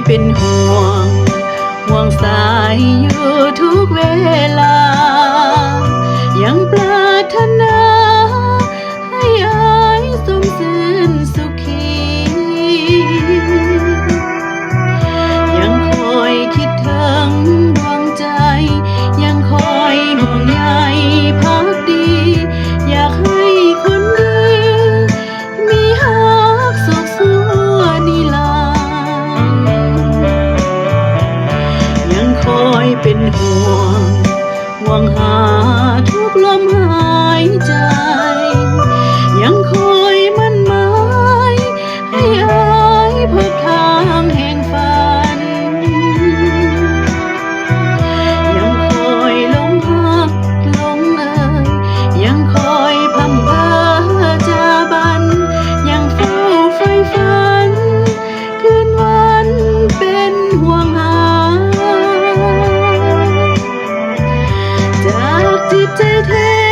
เป็นห่วงสายอยู่ทุกเวลายังปรารถนาให้อายสมชื่นสุขียังคอยคิดถึงดวงใจยังคอยห่วงใยพักดีอยากให้คนดีมีหักสุขสัวนิรันดร์ยังคอยเป็นห่วงหาทุกลมหายใจยังคอยมั่นหมายให้อายพบทางแห่งฝันยังคอยลงหักลงเอ่ยยังคอยพำเพ้อจาบันยังเฝ้าไฟฝันคืนวันเป็นห่วงหาจากจิตใจแท้